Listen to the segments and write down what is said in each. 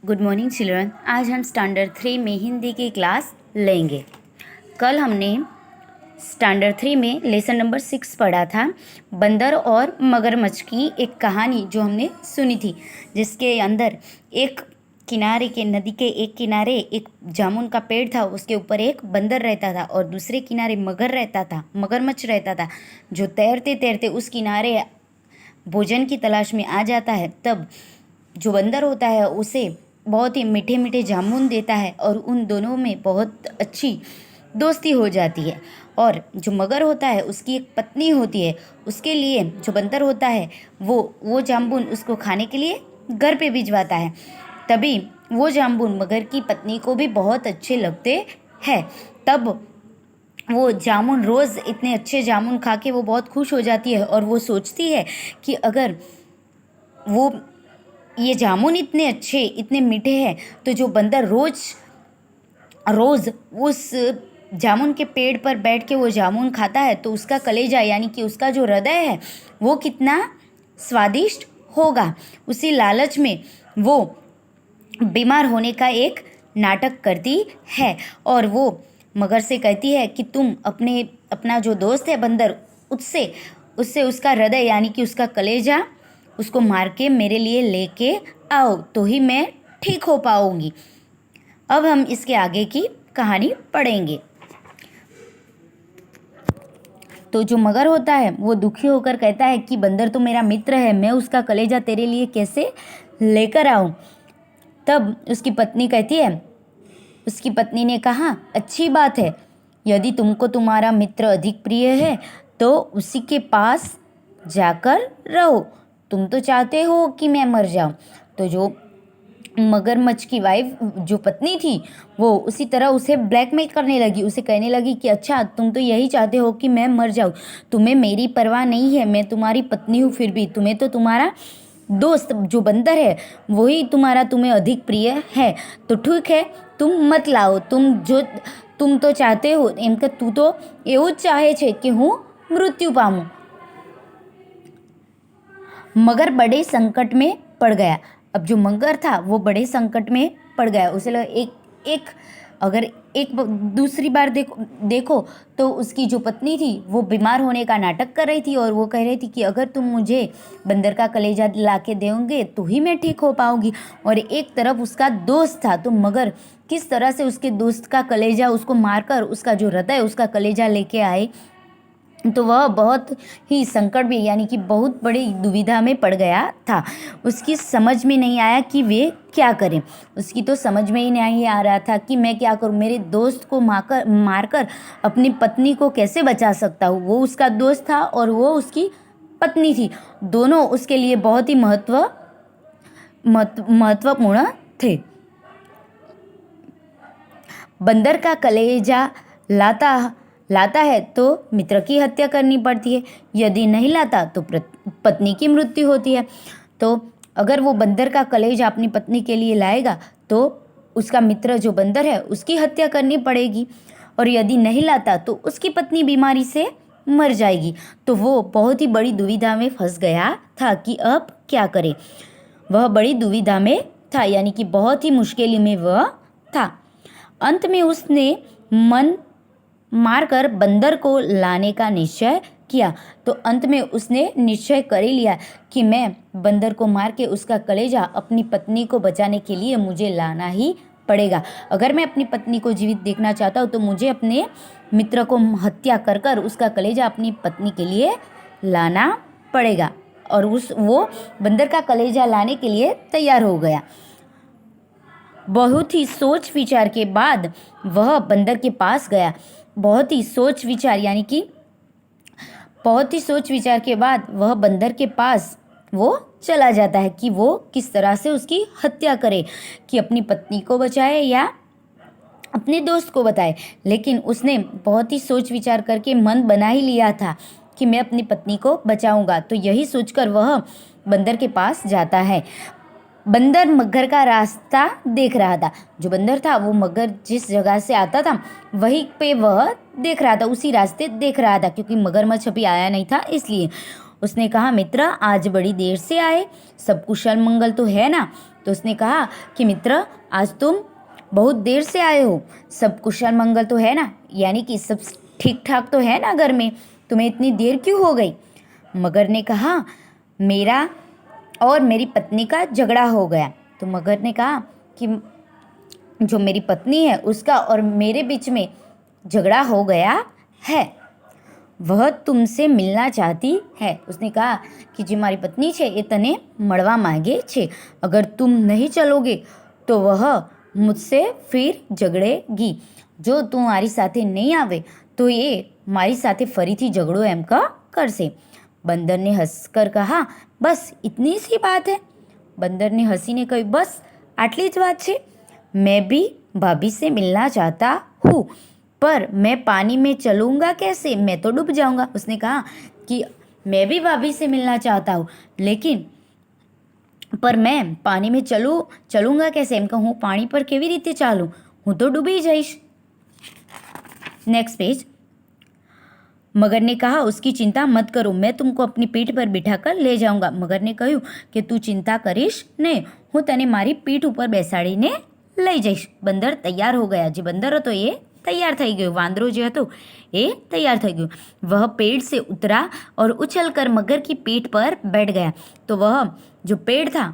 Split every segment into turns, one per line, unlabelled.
Good morning children. आज हम standard 3 में हिंदी की क्लास लेंगे। कल हमने स्टैंडर्ड 3 में लेसन नंबर 6 पढ़ा था, बंदर और मगरमच्छ की एक कहानी जो हमने सुनी थी, जिसके अंदर एक किनारे के नदी के एक किनारे एक जामुन का पेड़ था, उसके ऊपर एक बंदर रहता था और दूसरे किनारे मगरमच्छ रहता था, जो तैरते तैरते उस किनारे भोजन की तलाश में आ जाता है। तब जो बंदर होता है उसे बहुत ही मीठे मीठे जामुन देता है और उन दोनों में बहुत अच्छी दोस्ती हो जाती है। और जो मगर होता है उसकी एक पत्नी होती है, उसके लिए जो बंदर होता है वो जामुन उसको खाने के लिए घर पे भिजवाता है। तभी वो जामुन मगर की पत्नी को भी बहुत अच्छे लगते हैं। तब वो जामुन रोज़ इतने अच्छे जामुन खा के वो बहुत खुश हो जाती है और वो सोचती है कि अगर वो ये जामुन इतने अच्छे इतने मीठे हैं तो जो बंदर रोज़ उस जामुन के पेड़ पर बैठ के वो जामुन खाता है तो उसका कलेजा यानी कि उसका जो हृदय है वो कितना स्वादिष्ट होगा। उसी लालच में वो बीमार होने का एक नाटक करती है और वो मगर से कहती है कि तुम अपना जो दोस्त है बंदर उससे उसका हृदय यानी कि उसका कलेजा उसको मार के मेरे लिए लेके आओ, तो ही मैं ठीक हो पाऊंगी। अब हम इसके आगे की कहानी पढ़ेंगे। तो जो मगर होता है वो दुखी होकर कहता है कि बंदर तो मेरा मित्र है, मैं उसका कलेजा तेरे लिए कैसे लेकर आऊं। तब उसकी पत्नी ने कहा, अच्छी बात है, यदि तुमको तुम्हारा मित्र अधिक प्रिय है तो उसी के पास जाकर रहो। तुम तो चाहते हो कि मैं मर जाऊं। तो जो मगरमच्छ की वाइफ जो पत्नी थी वो उसी तरह उसे ब्लैकमेल करने लगी, उसे कहने लगी कि अच्छा तुम तो यही चाहते हो कि मैं मर जाऊं, तुम्हें मेरी परवाह नहीं है, मैं तुम्हारी पत्नी हूँ, फिर भी तुम्हें तो तुम्हारा दोस्त जो बंदर है वही तुम्हें अधिक प्रिय है। तो ठीक है, तुम मत लाओ, तुम तो चाहते हो एम के तू तो એવું જ ચાહે છે कि હું मृत्यु पाऊं। मगर बड़े संकट में पड़ गया। अब जो मगर था वो बड़े संकट में पड़ गया। उसे लगा अगर एक दूसरी बार देखो तो उसकी जो पत्नी थी वो बीमार होने का नाटक कर रही थी और वो कह रही थी कि अगर तुम मुझे बंदर का कलेजा ला के दोगे तो ही मैं ठीक हो पाऊंगी। और एक तरफ उसका दोस्त था, तो मगर किस तरह से उसके दोस्त का कलेजा उसको मारकर उसका जो हृदय उसका कलेजा लेके आए, तो वह बहुत ही संकट में यानी कि बहुत बड़ी दुविधा में पड़ गया था। उसकी समझ में नहीं आया कि वे क्या करें। उसकी तो समझ में ही नहीं आ रहा था कि मैं क्या करूं, मेरे दोस्त को मारकर अपनी पत्नी को कैसे बचा सकता हूं। वो उसका दोस्त था और वो उसकी पत्नी थी, दोनों उसके लिए बहुत ही महत्वपूर्ण थे। बंदर का कलेजा लाता है तो मित्र की हत्या करनी पड़ती है, यदि नहीं लाता तो पत्नी की मृत्यु होती है। तो अगर वो बंदर का कलेजा अपनी पत्नी के लिए लाएगा तो उसका मित्र जो बंदर है उसकी हत्या करनी पड़ेगी, और यदि नहीं लाता तो उसकी पत्नी बीमारी से मर जाएगी। तो वो बहुत ही बड़ी दुविधा में फंस गया था कि अब क्या करे। वह बड़ी दुविधा में था यानी कि बहुत ही मुश्किल में वह था। अंत में उसने मन मारकर बंदर को लाने का निश्चय किया। तो अंत में उसने निश्चय कर ही लिया कि मैं बंदर को मार के उसका कलेजा अपनी पत्नी को बचाने के लिए मुझे लाना ही पड़ेगा। अगर मैं अपनी पत्नी को जीवित देखना चाहता हूँ तो मुझे अपने मित्र को हत्या कर उसका कलेजा अपनी पत्नी के लिए लाना पड़ेगा। और वो बंदर का कलेजा लाने के लिए तैयार हो गया। बहुत ही सोच विचार के बाद वह बंदर के पास गया। बहुत ही सोच विचार के बाद वह बंदर के पास वो चला जाता है कि वो किस तरह से उसकी हत्या करे, कि अपनी पत्नी को बचाए या अपने दोस्त को बताए। लेकिन उसने बहुत ही सोच विचार करके मन बना ही लिया था कि मैं अपनी पत्नी को बचाऊंगा। तो यही सोचकर वह बंदर के पास जाता है। बंदर मगर का रास्ता देख रहा था। जो बंदर था वो मगर जिस जगह से आता था वहीं पे वह देख रहा था, उसी रास्ते देख रहा था, क्योंकि मगरमच्छ अभी आया नहीं था। इसलिए उसने कहा, मित्र आज बड़ी देर से आए, सब कुशल मंगल तो है ना। तो उसने कहा कि मित्र, आज तुम बहुत देर से आए हो, सब कुशल मंगल तो है ना, यानी कि सब ठीक ठाक तो है ना घर में, तुम्हें इतनी देर क्यों हो गई? मगर ने कहा, मेरा और मेरी पत्नी का झगड़ा हो गया। तो मगर ने कहा कि जो मेरी पत्नी है उसका और मेरे बीच में झगड़ा हो गया है, वह तुमसे मिलना चाहती है। उसने कहा कि जो मारी पत्नी છે એ તને મળવા માંગે છે, अगर तुम नहीं चलोगे तो वह मुझसे फिर झगड़ेगी, જો તું મારી સાથે નહીં આવે તો એ મારી સાથે ફરીથી ઝઘડો એમ કરશે। बंदर ने हंसकर कहा, बस इतनी सी बात है। बंदर ने हंसीने कही, बस आटली ज बात है, मैं भी भाभी से मिलना चाहता हूँ, पर मैं पानी में चलूँगा कैसे, मैं तो डूब जाऊँगा। उसने कहा कि मैं भी भाभी से मिलना चाहता हूँ, लेकिन पर मैं पानी में चलूँगा कैसे, एम कहूँ पानी पर केवी रीते चालूँ, हूँ तो डूबी जाइश। Next page. मगर ने कहा, उसकी चिंता मत करो, मैं तुमको अपनी पीठ पर बिठाकर ले जाऊंगा। मगर ने કહ્યું કે તું ચિંતા કરીશ નહીં, હું તને મારી પીઠ ઉપર બેસાડીને લઈ જઈશ। બંદર તૈયાર હો ગયા। જે બંદર હતો એ તૈયાર થઈ ગયો, વાંદરો જે હતો એ તૈયાર થઈ ગયો। वह पेड़ से उतरा और उछलकर मगर की पीठ पर बैठ गया। तो वह जो पेड़ था,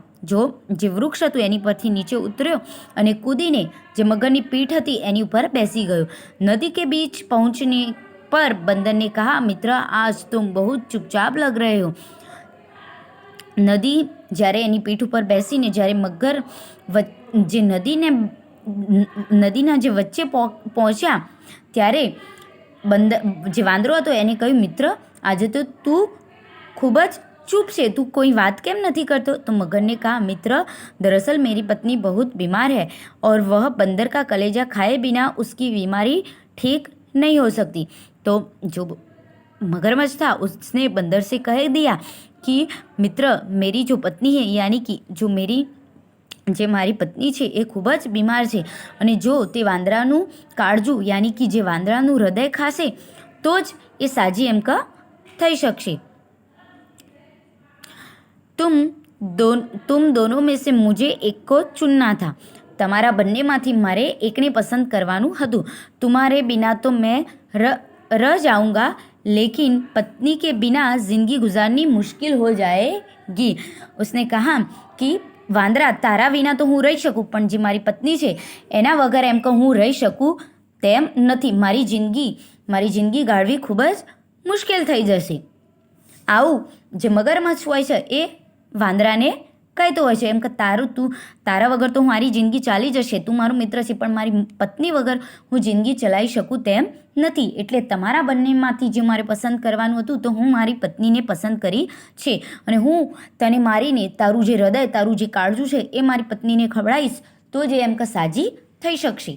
જે વૃક્ષ હતું એની પરથી નીચે ઉતર્યો અને કૂદીને જે મગરની પીઠ હતી એની ઉપર બેસી ગયો। નદી के बीच पहुँचने पर बंदर ने कहा, मित्र, आज तुम बहुत चुपचाप लग रहे हो। નદી જ્યારે એની પીઠ ઉપર બેસીને જ્યારે મગર જે નદીના જે વચ્ચે પહોંચ્યા ત્યારે જે વાંદરો હતો એને કહ્યું, મિત્ર, આજે તો તું ખૂબ જ चुप છે, तू कोई बात केम नहीं करतो? तो मगर ने कहा, मित्र, दरअसल मेरी पत्नी बहुत बीमार है और वह बंदर का कलेजा खाए बिना उसकी बीमारी ठीक नहीं हो सकती। तो जो मगरमच्छ था उसने बंदर से कह दिया कि मित्र, मेरी जो पत्नी है, यानी कि જે મારી પત્ની છે એ ખૂબ જ બીમાર છે, અને જો તે વાંદરાનું કાળજું यानी कि જે વાંદરાનું હૃદય ખાશે તો જ એ સાજી એમ થઈ શકશે। तुम दोनों में से मुझे एक को चुनना था। તમારા બંનેમાંથી મારે એકને પસંદ કરવાનું હતું। तुम्हारे बिना तो मैं रह जाऊंगा, लेकिन पत्नी के बिना जिंदगी गुजारनी मुश्किल हो जाएगी। उसने कहा कि વાંદરા, તારા વિના તો હું રહી શકું, પણ જે મારી પત્ની છે એના વગર એમ કે હું રહી શકું તેમ નથી। મારી જિંદગી ગાળવી ખૂબ જ મુશ્કેલ થઈ જશે। આવું જે મગરમચ્છ હોય છે એ વાંદરાને કહેતો હોય છે એમ કે તારા વગર તો મારી જિંદગી ચાલી જશે, તું મારો મિત્ર છે, પણ મારી પત્ની વગર હું જિંદગી ચલાવી શકું તેમ નથી। એટલે તમારા બંનેમાંથી જે મારે પસંદ કરવાનું હતું તો હું મારી પત્નીને પસંદ કરી છે, અને હું તને મારીને તારું જે હૃદય, તારું જે કાળજું છે એ મારી પત્નીને ખવડાવીશ તો જ એમ કે સાજી થઈ શકશે।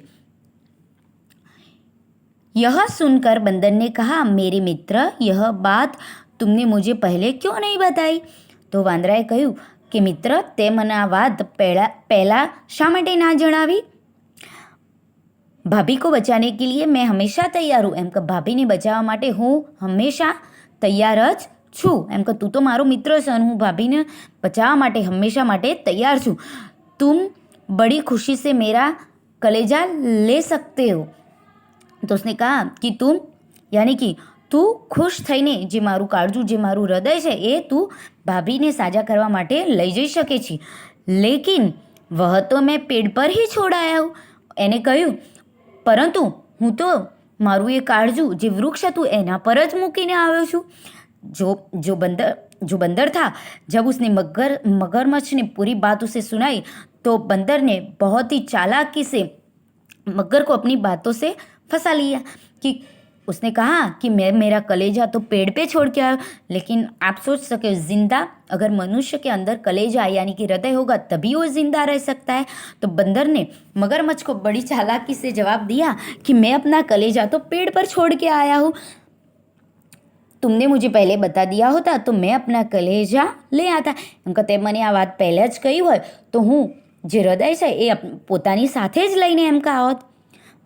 यह सुनकर बंदर ने कहा, मेरे मित्र, यह बात तुमने मुझे पहले क्यों नहीं बताई? तो વાંદરાએ કહ્યું કે મિત્ર, તે મને આ વાત પહેલાં શા માટે ના જણાવી? ભાભી को बचाने के लिए मैं हमेशा तैयार हूँ, એમ કે ભાભીને બચાવવા માટે હું હંમેશા તૈયાર જ છું। એમ કે તું તો મારો મિત્ર છે અને હું ભાભીને બચાવવા માટે હંમેશા માટે તૈયાર છું। तुम बड़ी खुशी से मेरा कलेजा ले सकते हो। तो उसने कहा कि तुम, यानी कि તું ખુશ થઈને જે મારું કાળજું, જે મારું હૃદય છે એ તું ભાભીને સાજા કરવા માટે લઈ જઈ શકે છે। લેકિન વહ તો મેં પેડ પર ही છોડાયા હું। એને કહ્યું, પરંતુ હું તો મારું એ કાળજું જે વૃક્ષ હતું એના પર જ મૂકીને આવ્યો છું। जो बंदर था, जब उसने मगरमच्छ ने पूरी बात उसे सुनाई तो बंदर ने बहुत ही चालाकी से मगर को अपनी बातों से फंसा लिया। कि उसने कहा कि मैं मेरा कलेजा तो पेड़ पे छोड़ के आया, लेकिन आप सोच सके, जिंदा अगर मनुष्य के अंदर कलेजा यानी कि हृदय होगा तभी वो जिंदा रह सकता है। तो बंदर ने मगरमच्छ को बड़ी चालाकी से जवाब दिया कि मैं अपना कलेजा तो पेड़ पर छोड़ के आया हूँ, तुमने मुझे पहले बता दिया होता तो मैं अपना कलेजा ले आता। એમ કે તે મને આ વાત પહેલાં જ કહી હોય તો હું જે હૃદય છે એ પોતાની સાથે જ લઈને એમ કે આવત।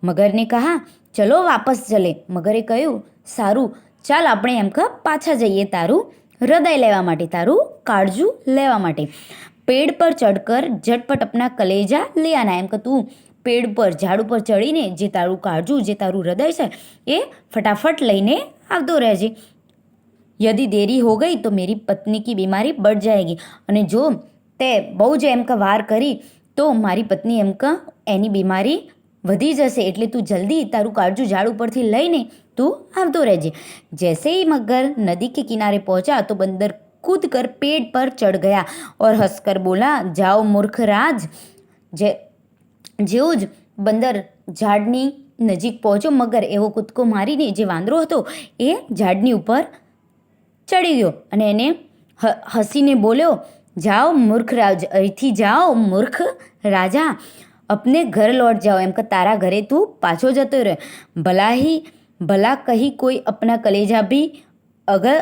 મગરને કહા, ચલો વાપસ ચલે। મગરે કહ્યું, સારું, ચાલ આપણે એમ કે પાછા જઈએ તારું હૃદય લેવા માટે, તારું કાળજું લેવા માટે। पेड़ पर चढ़कर झटपट अपना कलेजा ले आना એમ કે તું પેડ પર ઝાડ ઉપર ચડીને જે તારું કાળજું જે તારું હૃદય છે એ ફટાફટ લઈને આવતો રહેજે. યદि દેરી હો ગઈ તો મેરી પત્ની કી બીમારી બઢ જાएगी. અને જો તે બહુ જ એમ કે વાર કરી તો મારી પત્ની એમ કે એની બીમારી વધી જશે, એટલે તું જલ્દી તારું કાળજું ઝાડ ઉપરથી લઈને તું આવતો રહેજે. जैसे ही मगर नदी के किनारे पहुंचा तो बंदर कूद कर पेड़ पर चढ़ गया और हंसकर बोला, जाओ मूर्ख राज. જેવું જ બંદર ઝાડની નજીક પહોંચ્યો, મગર એવો કૂદકો મારીને જે વાંદરો હતો એ ઝાડની ઉપર ચડી ગયો અને એને હસીને બોલ્યો, જાઓ મૂર્ખ રાજ, અહીંથી જાઓ મૂર્ખ રાજા, अपने घर लौट जाओ. એમ કે તારા ઘરે તું પાછો જતો રહે. भला कहीं कोई अपना कलेजा भी अगर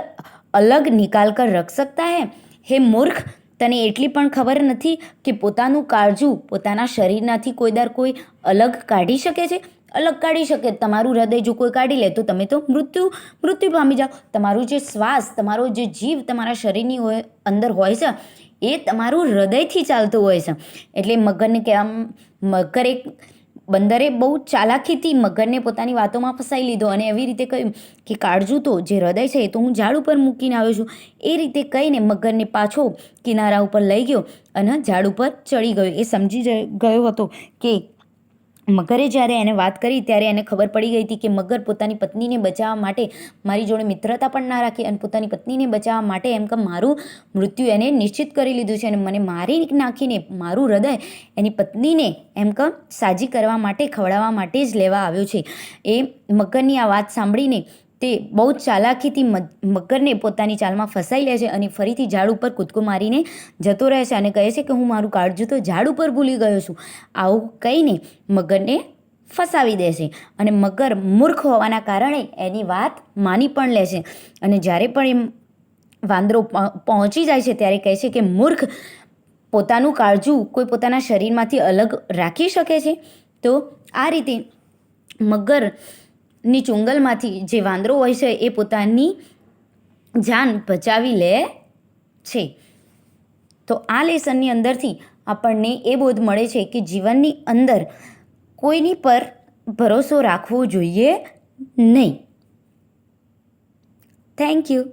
अलग निकाल कर रख सकता है. હે મૂર્ખ, તને એટલી પણ ખબર નથી કે પોતાનું કાળજું પોતાના શરીરનાથી કોઈ અલગ કાઢી શકે છે? અલગ કાઢી શકે. તમારું હૃદય જો કોઈ કાઢી લે તો તમે તો મૃત્યુ પામી જાઓ. તમારું જે શ્વાસ, તમારો જે જીવ તમારા શરીરની અંદર હોય છે એ તમારું હૃદયથી ચાલતું હોય છે. એટલે મગરને કહેવા બંદરે બહુ ચાલાકીથી મગરને પોતાની વાતોમાં ફસાઈ લીધો અને એવી રીતે કહ્યું કે કાળજું તો જે હૃદય છે એ તો હું ઝાડ ઉપર મૂકીને આવ્યો છું. એ રીતે કહીને મગરને પાછો કિનારા ઉપર લઈ ગયો અને ઝાડ ઉપર ચડી ગયો. એ સમજી ગયો હતો કે મગરે જ્યારે એને વાત કરી ત્યારે એને ખબર પડી ગઈ હતી કે મગર પોતાની પત્નીને બચાવવા માટે મારી જોડે મિત્રતા પણ ના રાખી અને પોતાની પત્નીને બચાવવા માટે એમ કે મારું મૃત્યુ એને નિશ્ચિત કરી લીધું છે અને મને મારી નાખીને મારું હૃદય એની પત્નીને એમ કે સાજી કરવા માટે, ખવડાવવા માટે જ લેવા આવ્યો છે. એ મગરની આ વાત સાંભળીને તે બહુ જ ચાલાકીથી મગરને પોતાની ચાલમાં ફસાઈ લે છે અને ફરીથી ઝાડ ઉપર કૂદકો મારીને જતો રહે છે અને કહે છે કે હું મારું કાળજું તો ઝાડ ઉપર ભૂલી ગયો છું. આવું કહીને મગરને ફસાવી દે છે અને મગર મૂર્ખ હોવાના કારણે એની વાત માની પણ લે છે. અને જ્યારે પણ એ વાંદરો પહોંચી જાય છે ત્યારે કહે છે કે મૂર્ખ, પોતાનું કાળજું કોઈ પોતાના શરીરમાંથી અલગ રાખી શકે છે? તો આ રીતે મગરની ચુંગલમાંથી જે વાંદરો હોય છે એ પોતાની જાન બચાવી લે છે. તો આ લેસનની અંદરથી આપણને એ બોધ મળે છે કે જીવનની અંદર કોઈની પર ભરોસો રાખવો જોઈએ નહીં. Thank you.